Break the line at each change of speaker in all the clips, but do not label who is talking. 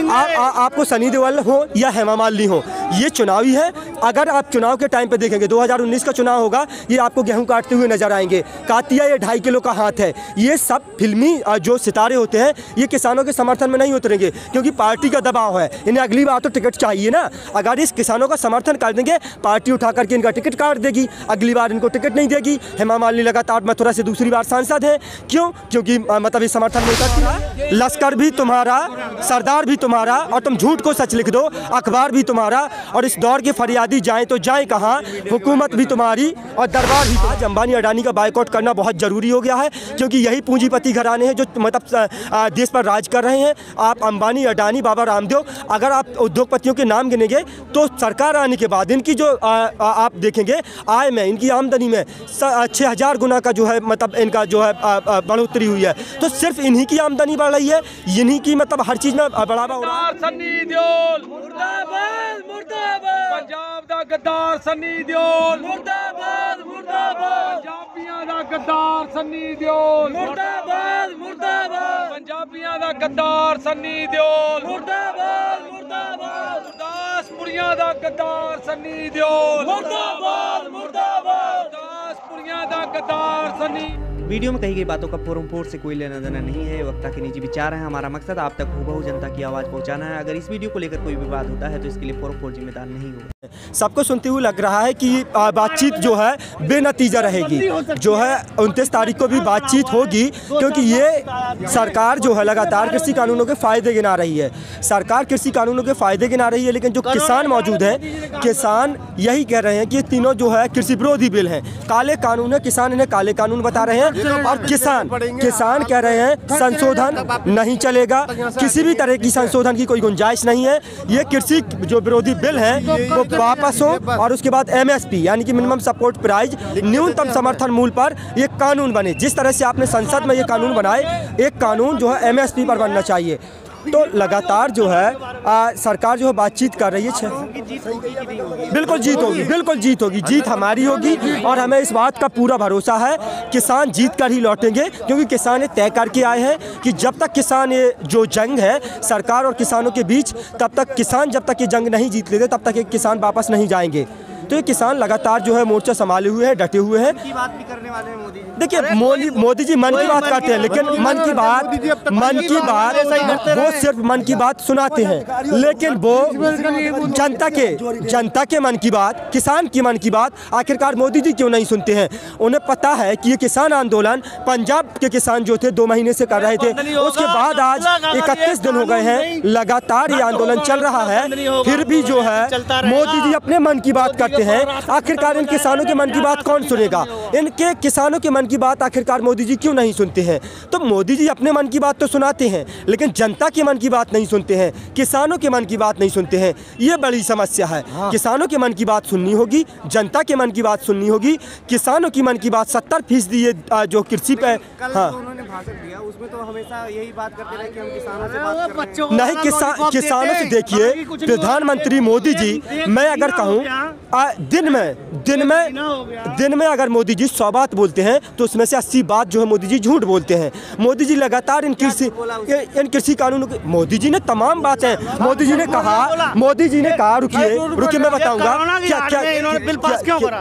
आपको सनी देओल हो या हेमा मालिनी हो, ये चुनावी है। अगर आप चुनाव के टाइम पे देखेंगे 2019 का चुनाव होगा, ये आपको गेहूं काटते हुए नजर आएंगे। कातिया ये 2.5 किलो का हाथ है। ये सब फिल्मी जो सितारे होते हैं ये किसानों के समर्थन में नहीं उतरेंगे, क्योंकि पार्टी का दबाव है। इन्हें अगली बार तो टिकट चाहिए ना। अगर इस किसानों का समर्थन कर देंगे, पार्टी उठा करके इनका टिकट काट देगी, अगली बार इनको टिकट नहीं देगी। हेमा मालिनी लगातार मथुरा से दूसरी बार सांसद है। क्यों? क्योंकि मतलब इस समर्थन नहीं करती। लश्कर भी तुम्हारा, सरदार भी तुम्हारा, और तुम झूठ को सच लिख दो, अखबार भी तुम्हारा, और इस दौर के फरियादी जाएं तो जाएं कहाँ, हुकूमत भी तुम्हारी और दरबार भी। आज अंबानी अडानी का बायकॉट करना बहुत ज़रूरी हो गया है, क्योंकि यही पूंजीपति घराने हैं जो मतलब देश पर राज कर रहे हैं। आप अंबानी, अडानी, बाबा रामदेव, अगर आप उद्योगपतियों के नाम गिनेंगे तो सरकार आने के बाद इनकी जो आप देखेंगे आय में, इनकी आमदनी में 6000 गुना का जो है मतलब इनका जो है बढ़ोतरी हुई है। तो सिर्फ इन्हीं की आमदनी बढ़ रही है, इन्हीं की मतलब हर चीज़ में बढ़ावा हो रहा है।
सन्नी देओल मुर्दाबाद, मुर्दाबाद। पंजाब दा गद्दार सन्नी देओल मुर्दाबाद, मुर्दाबाद। पंजाबियां दा गद्दार सन्नी देओल मुर्दाबाद, मुर्दाबाद। पंजाबियां दा गद्दार सन्नी देओल मुर्दाबाद, मुर्दाबाद। गुरदासपुरियां दा गद्दार सन्नी देओल मुर्दाबाद, मुर्दाबाद। गुरदासपुरियां दा गद्दार सन्नी।
वीडियो में कही गई बातों का फोरम से कोई लेना देना नहीं है। वक्ता के निजी विचार हैं। हमारा मकसद आप तक हूबहू जनता की आवाज़ पहुंचाना है। अगर इस वीडियो को लेकर कोई विवाद होता है तो इसके लिए फोरम जिम्मेदार नहीं होगा।
सबको सुनते हुए लग रहा है कि बातचीत जो है बेनतीजा रहेगी। जो है 29 तारीख को भी बातचीत होगी, क्योंकि ये सरकार जो है लगातार कृषि कानूनों के फ़ायदे गिना रही है। सरकार कृषि कानूनों के फ़ायदे गिना रही है, लेकिन जो किसान मौजूद हैं, किसान यही कह रहे हैं कि तीनों जो है कृषि विरोधी बिल हैं, काले कानून है। किसान इन्हें काले कानून बता रहे हैं, और किसान कह रहे हैं संशोधन नहीं चलेगा, किसी भी तरह की संशोधन की कोई गुंजाइश नहीं है। ये कृषि जो विरोधी बिल है वो वापस हो, और उसके बाद MSP यानी कि मिनिमम सपोर्ट प्राइस, न्यूनतम समर्थन मूल्य पर ये कानून बने। जिस तरह से आपने संसद में ये कानून बनाए, एक कानून जो है MSP पर बनना चाहिए। तो लगातार जो है सरकार जो है बातचीत कर रही है। बिल्कुल जीत होगी, बिल्कुल जीत होगी। जीत हमारी होगी, और हमें इस बात का पूरा भरोसा है। किसान जीत कर ही लौटेंगे, क्योंकि किसान तय करके आए हैं कि जब तक किसान ये जो जंग है सरकार और किसानों के बीच, तब तक किसान जब तक ये जंग नहीं जीत लेते तब तक ये किसान वापस नहीं जाएंगे। तो ये किसान लगातार जो है मोर्चा संभाले हुए हैं, डटे हुए हैं।
की बात भी करने वाले हैं मोदी जी।
देखिए मोदी जी मन की बात करते हैं, लेकिन मन की बात वो सिर्फ मन की बात सुनाते हैं, लेकिन वो जनता के मन की बात, किसान की मन की बात आखिरकार मोदी जी क्यों नहीं सुनते हैं। उन्हें पता है कि ये किसान आंदोलन पंजाब के किसान जो थे 2 महीने से कर रहे थे, उसके बाद आज 31 दिन हो गए हैं, लगातार ये आंदोलन चल रहा है। फिर भी जो है मोदी जी अपने मन की बात करते हैं। आखिरकार इन किसानों के मन की बात कौन सुनेगा? इनके किसानों के मन की बात आखिरकार मोदी जी क्यों नहीं सुनते हैं? तो मोदी जी अपने मन की बात तो सुनाते हैं, लेकिन जनता के मन की बात नहीं सुनते हैं, किसानों के मन की बात नहीं सुनते हैं। ये बड़ी समस्या है। किसानों के मन की बात सुननी होगी, जनता के मन की बात सुननी होगी। किसानों की मन की बात 70% ये जो कृषि पे उन्होंने भाषण दिया, उसमें तो हमेशा यही बात करते रहे कि हम किसानों से बात कर रहे हैं। नहीं, किसानों से देखिए, प्रधानमंत्री मोदी जी, मैं अगर कहूँ दिन में अगर मोदी जी 100 बात बोलते हैं तो उसमें से 80 बात जो है मोदी जी झूठ बोलते हैं। मोदी जी लगातार इन कृषि कानूनों के, मोदी जी ने तमाम बातें, मोदी जी ने कहा रुकिए मैं बताऊंगा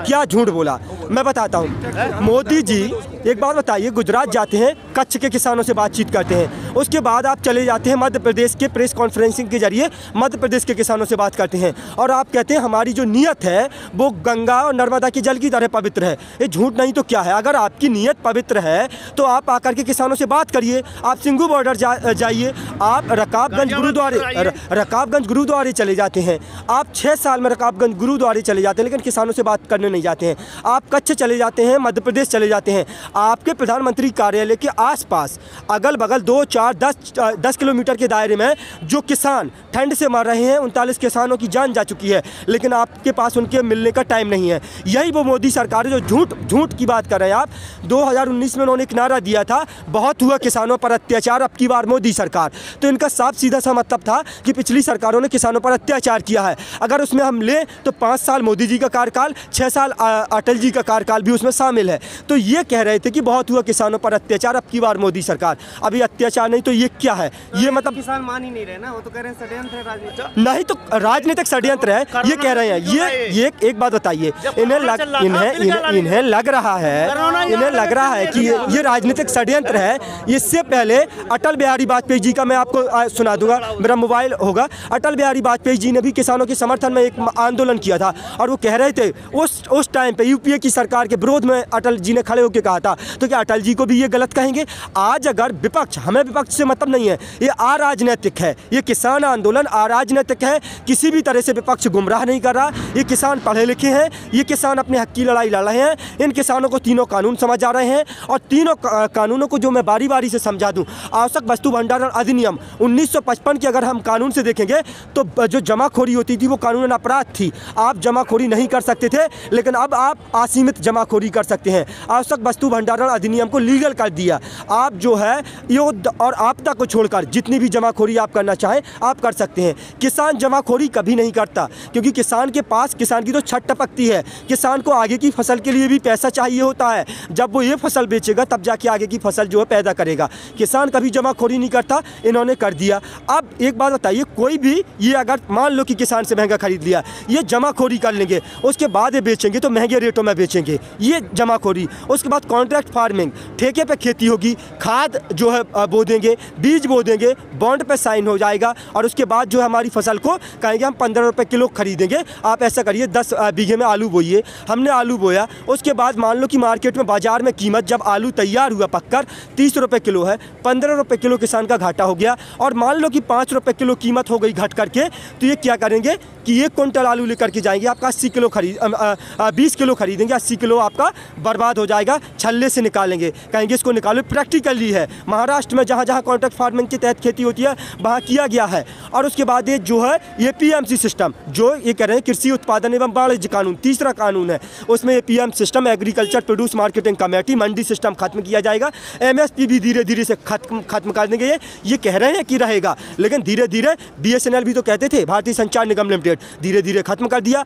क्या झूठ बोला, मैं बताता हूँ। मोदी जी एक बात बताइए, गुजरात जाते हैं, कच्छ के किसानों से बातचीत करते हैं, उसके बाद आप चले जाते हैं मध्य प्रदेश के प्रेस कॉन्फ्रेंसिंग के जरिए मध्य प्रदेश के किसानों से बात करते हैं, और आप कहते हैं हमारी जो नीयत है वो गंगा और नर्मदा के जल की तरह पवित्र है। ये झूठ नहीं तो क्या है? अगर आपकी नीयत पवित्र है तो आप आकर के किसानों से बात करिए। आप सिंघू बॉर्डर जाइए, आप रकाबगंज गुरुद्वारे चले जाते हैं, आप 6 साल में रकाबगंज गुरुद्वारे चले जाते हैं, लेकिन किसानों से बात करने नहीं जाते हैं। आप कच्छ चले जाते हैं, मध्य प्रदेश चले जाते हैं, आपके प्रधानमंत्री कार्यालय के आसपास अगल बगल 2, 4, 10 किलोमीटर के दायरे में जो किसान ठंड से मर रहे हैं, 39 किसानों की जान जा चुकी है, लेकिन आपके पास उनके मिलने का टाइम नहीं है। यही वो मोदी सरकार है जो झूठ की बात कर रहे हैं आप। 2019 में उन्होंने एक नारा दिया था, बहुत हुआ किसानों पर अत्याचार, अब की बार मोदी सरकार। तो इनका साफ सीधा सा मतलब था कि पिछली सरकारों ने किसानों पर अत्याचार किया है। अगर उसमें हम लें तो 5 साल मोदी जी का कार्यकाल, 6 साल अटल जी का कार्यकाल भी उसमें शामिल है। तो ये कह रहे थे कि बहुत हुआ किसानों पर अत्याचार, अब की बार मोदी सरकार। अभी अत्याचार नहीं तो ये क्या है? ये मतलब
किसान मान ही नहीं रहे ना, वो तो कह रहे हैं षड्यंत्र है राजनीतिक।
नहीं तो राजनीतिक षड्यंत्र है ये कह रहे हैं। ये एक बात बताइए, इन्हें लग रहा है कि ये राजनीतिक षड्यंत्र है। इससे पहले अटल बिहारी वाजपेयी जी का मैं आपको सुना दूंगा, मेरा मोबाइल होगा। अटल बिहारी वाजपेयी जी ने भी किसानों के समर्थन में एक आंदोलन किया था और वो कह रहे थे उस टाइम पे यूपीए की सरकार के विरोध में अटल जी ने खड़े होकर कहा था। तो क्या अटल जी को भी ये गलत कहेंगे? आज अगर विपक्ष, हमें विपक्ष से मतलब नहीं है, ये अराजनीतिक है, ये किसान आंदोलन अराजनीतिक है। किसी भी तरह से विपक्ष गुमराह नहीं कर रहा। ये किसान पढ़े लिखे हैं, ये किसान अपने हक की लड़ाई लड़ रहे हैं। इन किसानों को तीनों कानून समझ आ रहे हैं और तीनों कानूनों को जो मैं बारी बारी से समझा दूं। आवश्यक वस्तु भंडारण अधिनियम 1955 की अगर हम कानून से देखेंगे तो जो जमाखोरी होती थी वो कानूनन अपराध थी। आप जमाखोरी नहीं कर सकते थे, लेकिन अब आप असीमित जमाखोरी कर सकते हैं। आवश्यक वस्तु भंडारण अधिनियम को लीगल कर दिया। आप जो है युद्ध और आपदा को छोड़कर जितनी भी जमाखोरी आप करना चाहें आप कर सकते हैं। किसान जमाखोरी कभी नहीं करता, क्योंकि किसान के पास, किसान की तो छट टपकती है। किसान को आगे की फसल के लिए भी पैसा चाहिए होता है। जब वो ये फसल बेचेगा तब जाके आगे की फसल जो है पैदा करेगा। किसान कभी जमाखोरी नहीं करता, इन्होंने कर दिया। अब एक बात बताइए, कोई भी ये अगर मान लो कि किसान से महंगा खरीद लिया, ये जमाखोरी कर लेंगे, उसके बाद ये बेचेंगे तो महंगे रेटों में बेचेंगे, ये जमाखोरी। उसके बाद कॉन्ट्रैक्ट फार्मिंग, ठेके पे खेती होगी, खाद जो है बो देंगे, बीज बो देंगे, बॉन्ड पे साइन हो जाएगा और उसके बाद जो है हमारी फसल को कहेंगे हम 15 रुपये किलो खरीदेंगे। आप ऐसा करिए, 10 बीघे में आलू बोइए। हमने आलू बोया, उसके बाद मान लो कि मार्केट में बाजार में कीमत जब आलू तैयार हुआ पककर 30 रुपये किलो है, 15 रुपये किलो किसान का घाटा हो गया। और मान लो कि 5 रुपये किलो कीमत हो गई घट करके, तो ये क्या करेंगे कि 1 कुंटल आलू लेकर के जाएंगे, आपका 80 किलो 20 किलो खरीदेंगे, 80 किलो आपका बर्बाद हो जाएगा, छल्ले से निकालेंगे, कहेंगे इसको निकालो। प्रैक्टिकली है, महाराष्ट्र में जहाँ जहाँ कॉन्ट्रैक्ट फार्मिंग के तहत खेती होती है वहाँ किया गया है। और उसके बाद ये जो है ये पीएमसी सिस्टम, जो ये कह रहे हैं कृषि उत्पादन एवं वाणिज्य कानून, तीसरा कानून है, उसमें ये PM system, agriculture produce marketing committee, mandi system खत्म किया जाएगा। एमएसपी भी धीरे धीरे से खत्म कर देंगे। ये कह रहे हैं कि रहेगा, लेकिन धीरे धीरे बीएसएनएल भी तो कहते थे, भारतीय संचार निगम लिमिटेड, धीरे धीरे खत्म कर दिया।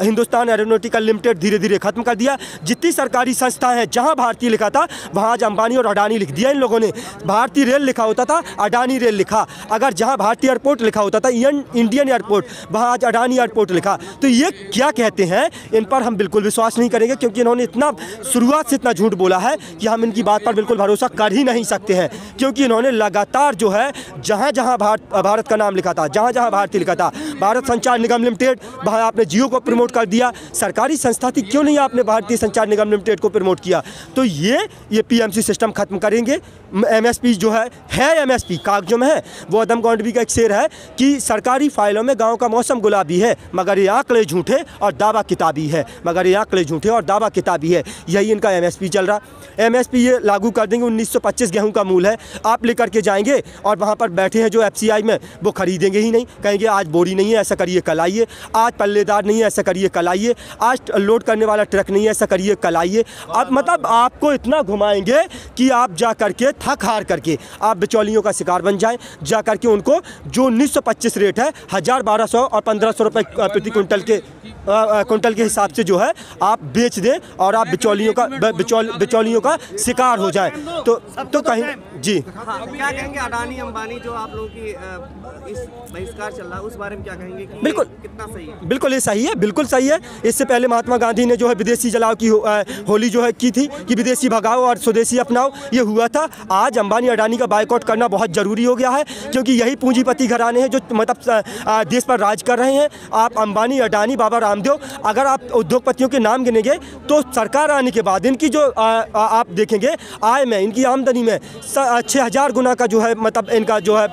हिंदुस्तान एरोनॉटिकल लिमिटेड धीरे धीरे खत्म कर दिया। जितनी सरकारी संस्थाएं हैं जहां भारतीय लिखा था वहां आज अंबानी और अडानी लिख दिया इन लोगों ने। भारतीय रेल लिखा होता था, अडानी रेल लिखा। अगर जहां भारतीय एयरपोर्ट लिखा होता था, इंडियन एयरपोर्ट, वहां आज अडानी एयरपोर्ट लिखा। तो ये क्या कहते हैं, इन पर हम बिल्कुल विश्वास नहीं करेंगे, क्योंकि इन्होंने इतना शुरुआत से इतना झूठ बोला है कि हम इनकी बात पर बिल्कुल भरोसा कर ही नहीं सकते हैं। क्योंकि इन्होंने लगातार जो है जहाँ जहाँ भारत का नाम लिखा था, जहाँ जहाँ भारतीय लिखा था, भारत संचार निगम लिमिटेड, वहाँ आपने जियो को प्रमोट कर दिया। सरकारी संस्था थी, क्यों नहीं आपने भारतीय संचार निगम लिमिटेड को प्रमोट किया? तो ये पीएमसी सिस्टम खत्म करेंगे। एमएसपी जो है एमएसपी कागजों में है। वो अदम गौंडवी का एक शेर है कि सरकारी फाइलों में गाँव का मौसम गुलाबी है, मगर ये आंकड़े झूठे और दावा किताबी है, मगर ये आंकड़े झूठे और दावा किताबी है। यही इनका एमएसपी चल रहा। एमएसपी ये लागू कर देंगे। 1925 गेहूं का मूल है, आप लेकर के जाएंगे और वहाँ पर बैठे हैं जो एफसीआई में, वो खरीदेंगे ही नहीं, कहेंगे आज बोरी नहीं है, ऐसा करिए कल आइए, आज पल्लेदार नहीं है, ऐसा करिए कल आइए, आज लोड करने वाला ट्रक नहीं है, ऐसा करिए कल आइए। अब मतलब आपको इतना घुमाएंगे कि आप जा करके थक हार करके आप बिचौलियों का शिकार बन जाएं। जा करके उनको जो 1925 रेट है 1000-1200 और 1500 रुपये प्रति कुंटल के हिसाब से जो है आप बेच दें और आप बिचौलियों का शिकार हो जाए। तो कहीं जी
हाँ, क्या कहेंगे अडानी अंबानी जो आप लोगों की इस बहिष्कार चल रहा है उस बारे में क्या कहेंगे कि
बिल्कुल
कितना सही है?
बिल्कुल ये सही है, बिल्कुल सही है। इससे पहले महात्मा गांधी ने जो है विदेशी जलाओ की होली जो है की थी कि विदेशी भगाओ और स्वदेशी अपनाओ, ये हुआ था। आज अंबानी अडानी का बायकॉट करना बहुत ज़रूरी हो गया है, क्योंकि यही पूंजीपति घराने हैं जो मतलब देश पर राज कर रहे हैं। आप अंबानी, अडानी, बाबा रामदेव, अगर आप उद्योगपतियों के नाम गिनेंगे तो सरकार आने के बाद इनकी जो आप देखेंगे आय में, इनकी आमदनी में 6000 गुना का जो है मतलब इनका जो है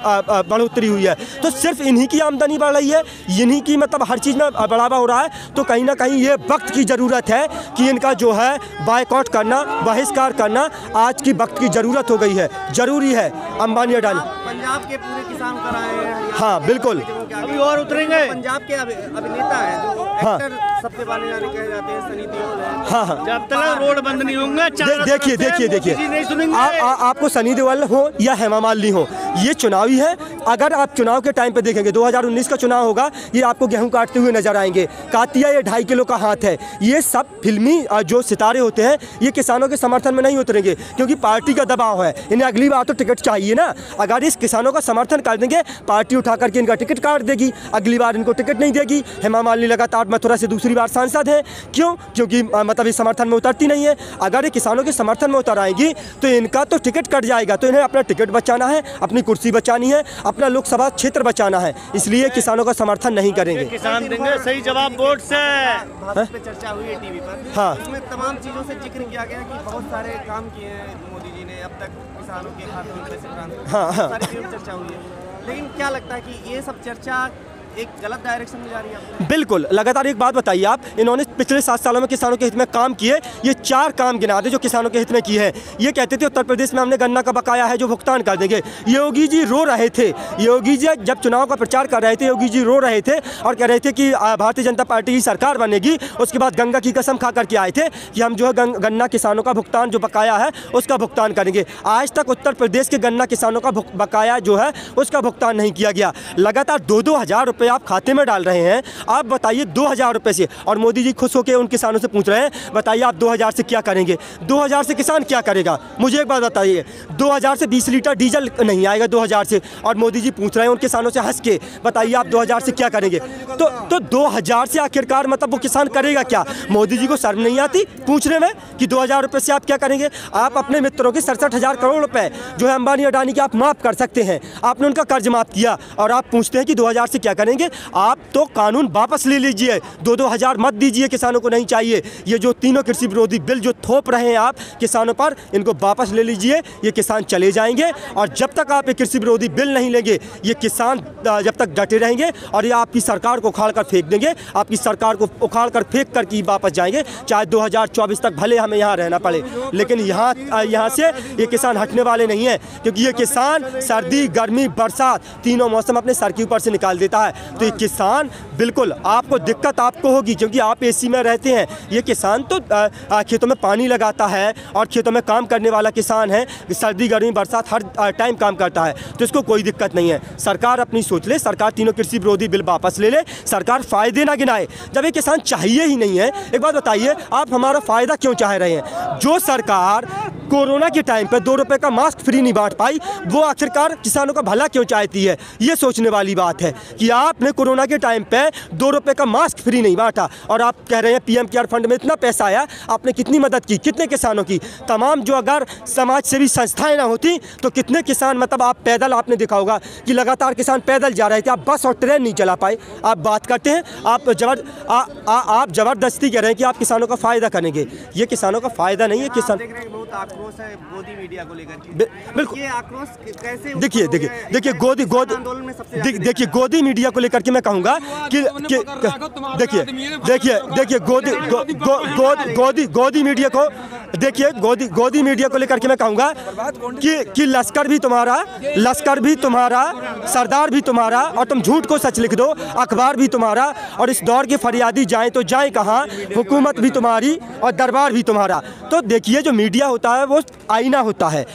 बढ़ोतरी हुई है। तो सिर्फ इन्हीं की आमदनी बढ़ रही है, इन्हीं की मतलब हर चीज़ में बढ़ावा हो रहा है। तो कहीं ना कहीं ये वक्त की ज़रूरत है कि इनका जो है बायकॉट करना, बहिष्कार करना आज की वक्त की ज़रूरत हो गई है, ज़रूरी है। अंबानी अडानी
पंजाब के पूरे किसान उतर आए हैं।
हाँ बिल्कुल,
अभी और उतरेंगे। पंजाब के अभिनेता हैं जो एक्टर सबसे जाने कहे जाते हैं, सनी देओल है।
हाँ,
जब तक रोड बंद नहीं होंगे,
देखिए आपको सनी देओल हो या हेमा मालिनी हो, ये चुनावी है। अगर आप चुनाव के टाइम पे देखेंगे 2019 का चुनाव होगा, ये आपको गेहूं काटते हुए नजर आएंगे। कातिया ये 2.5 किलो का हाथ है। ये सब फिल्मी जो सितारे होते हैं ये किसानों के समर्थन में नहीं उतरेंगे, क्योंकि पार्टी का दबाव है। इन्हें अगली बार तो टिकट चाहिए ना। अगर इस किसानों का समर्थन कर देंगे, पार्टी उठा करके इनका टिकट काट देगी, अगली बार इनको टिकट नहीं देगी। हेमा मालिनी लगातार मथुरा से दूसरी बार सांसद है। क्यों? क्योंकि मतलब इस समर्थन में उतरती नहीं है। अगर ये किसानों के समर्थन में उतर आएंगी तो इनका तो टिकट कट जाएगा। तो इन्हें अपना टिकट बचाना है, अपनी कुर्सी बचानी है, अपना लोकसभा क्षेत्र बचाना है, इसलिए किसानों का समर्थन नहीं करेंगे।
किसान देंगे सही जवाब वोट से। पे चर्चा हुई है टीवी पर।
हाँ,
उसमें तमाम चीजों से जिक्र किया गया कि बहुत सारे काम किए हैं मोदी जी ने अब तक किसानों के खातों में पैसे ट्रांसफर।
हाँ,
सारी चीजों चर्चा हुई है, लेकिन क्या लगता है कि ये सब चर्चा एक गलत डायरेक्शन में जा रही है?
बिल्कुल। लगातार एक बात बताइए आप, इन्होंने पिछले 7 सालों में किसानों के हित में काम किए। ये 4 काम गिना दे जो किसानों के हित में किए हैं। ये कहते थे उत्तर प्रदेश में हमने गन्ना का बकाया है जो भुगतान कर देंगे। योगी जी रो रहे थे। योगी जी जब चुनाव का प्रचार कर रहे थे, योगी जी रो रहे थे और कह रहे थे कि भारतीय जनता पार्टी की सरकार बनेगी। उसके बाद गंगा की कसम खा करके आए थे कि हम जो है गन्ना किसानों का भुगतान जो बकाया है उसका भुगतान करेंगे। आज तक उत्तर प्रदेश के गन्ना किसानों का बकाया जो है उसका भुगतान नहीं किया गया। लगातार 2-2 हज़ार रुपये आप खाते में रहे हैं। आप बताइए 2000 रुपए से, और मोदी जी खुश होकर उन किसानों से पूछ रहे हैं बताइए आप 2000 से क्या करेंगे? 2000 से किसान क्या करेगा? मुझे एक बात बताइए, 2000 से 20 लीटर डीजल नहीं आएगा 2000 से, और मोदी जी पूछ रहे हैं उन किसानों से हंस के बताइए आप 2000 से क्या करेंगे? तो 2000 से आखिरकार मतलब वो किसान करेगा क्या? मोदी जी को शर्म नहीं आती पूछने में कि 2000 रुपए से आप क्या करेंगे? आप अपने मित्रों के 67,000 करोड़ रुपए जो है अंबानी अडानी के आप माफ़ कर सकते हैं। आपने उनका कर्ज माफ़ किया और आप पूछते हैं कि 2000 से क्या करेंगे? आप तो कानून वापस ले लीजिए, 2-2 हज़ार मत दीजिए, किसानों को नहीं चाहिए। ये जो तीनों कृषि विरोधी बिल जो थोप रहे हैं आप किसानों पर, इनको वापस ले लीजिए। ये किसान चले जाएंगे और जब तक आप ये कृषि विरोधी बिल नहीं लेंगे, ये किसान जब तक डटे रहेंगे और ये आपकी सरकार को उखाड़ कर फेंक देंगे। आपकी सरकार को उखाड़ कर फेंक कर की वापस जाएंगे, चाहे 2024 तक भले हमें यहाँ रहना पड़े। लेकिन यहाँ से ये किसान हटने वाले नहीं हैं, क्योंकि ये किसान सर्दी गर्मी बरसात तीनों मौसम अपने सर के ऊपर से निकाल देता है। तो ये किसान बिल्कुल आपको दिक्कत आपको होगी, क्योंकि आप एसी में रहते हैं। ये किसान तो खेतों में पानी लगाता है और खेतों में काम करने वाला किसान है। सर्दी गर्मी बरसात हर टाइम काम करता है, तो इसको कोई दिक्कत नहीं है। सरकार अपनी सोच ले, सरकार तीनों कृषि विरोधी बिल वापस ले ले, सरकार फ़ायदे ना गिनाए। जब ये किसान चाहिए ही नहीं है, एक बात बताइए आप हमारा फ़ायदा क्यों चाह रहे हैं? जो सरकार कोरोना के टाइम पे 2 रुपये का मास्क फ्री नहीं बांट पाई, वो आखिरकार किसानों का भला क्यों चाहती है? ये सोचने वाली बात है कि आपने कोरोना के टाइम पे 2 रुपये का मास्क फ्री नहीं बांटा और आप कह रहे हैं पीएम केयर फंड में इतना पैसा आया, आपने कितनी मदद की, कितने किसानों की? तमाम जो अगर समाज सेवी संस्थाएं ना होती तो कितने किसान मतलब आप पैदल, आपने देखा होगा कि लगातार किसान पैदल जा रहे थे, आप बस और ट्रेन नहीं चला पाए। आप बात करते हैं, आप ज़बरदस्ती कह रहे हैं कि आप किसानों का फ़ायदा करेंगे। ये किसानों का फ़ायदा नहीं है। किसान
बहुत आक्रोश है गोदी मीडिया को लेकर के।
बिल्कुल,
ये आक्रोश कैसे?
देखिए गोदी मीडिया को लेकर के मैं कहूँगा कि देखिए गोदी मीडिया को देखिए गोदी मीडिया को लेकर के मैं कहूँगा कि लश्कर भी तुम्हारा, सरदार भी तुम्हारा, और तुम झूठ को सच लिख दो, अखबार भी तुम्हारा, और इस दौर के फरियादी जाएं तो जाएं कहाँ, हुकूमत भी तुम्हारी और दरबार भी तुम्हारा। तो देखिए जो मीडिया होता है वो आईना होता है।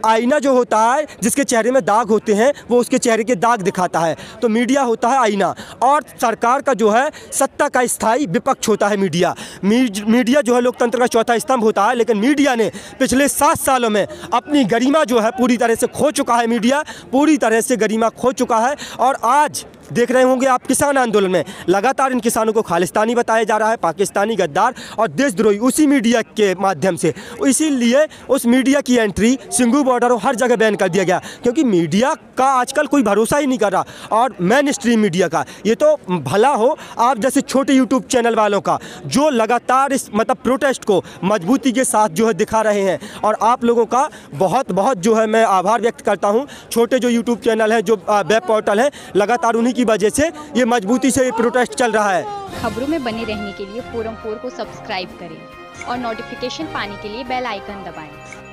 आईना जो होता है जिसके चेहरे में दाग होते हैं वो उसके चेहरे के दाग दिखाता है। तो मीडिया होता है आईना, और सरकार का जो है सत्ता का स्थायी विपक्ष होता है मीडिया। मीडिया जो है लोकतंत्र का चौथा स्तंभ होता है, लेकिन मीडिया ने पिछले 7 सालों में अपनी गरिमा जो है पूरी तरह से खो चुका है। मीडिया पूरी तरह से गरिमा खो चुका है, और आज देख रहे होंगे आप किसान आंदोलन में लगातार इन किसानों को खालिस्तानी बताया जा रहा है, पाकिस्तानी, गद्दार और देशद्रोही, उसी मीडिया के माध्यम से। इसीलिए उस मीडिया की एंट्री सिंघू बॉर्डर हर जगह बैन कर दिया गया, क्योंकि मीडिया का आजकल कोई भरोसा ही नहीं कर रहा। और मेन स्ट्रीम मीडिया का ये तो भला हो आप जैसे छोटे यूट्यूब चैनल वालों का, जो लगातार इस मतलब प्रोटेस्ट को मजबूती के साथ जो है दिखा रहे हैं, और आप लोगों का बहुत बहुत जो है मैं आभार व्यक्त करता हूँ। छोटे जो यूट्यूब चैनल हैं, जो वेब पोर्टल हैं, लगातार उन्हीं की वजह से ये मजबूती से ये प्रोटेस्ट चल रहा है।
खबरों में बने रहने के लिए फोरम 4 को सब्सक्राइब करें और नोटिफिकेशन पाने के लिए बेल आइकन दबाएं।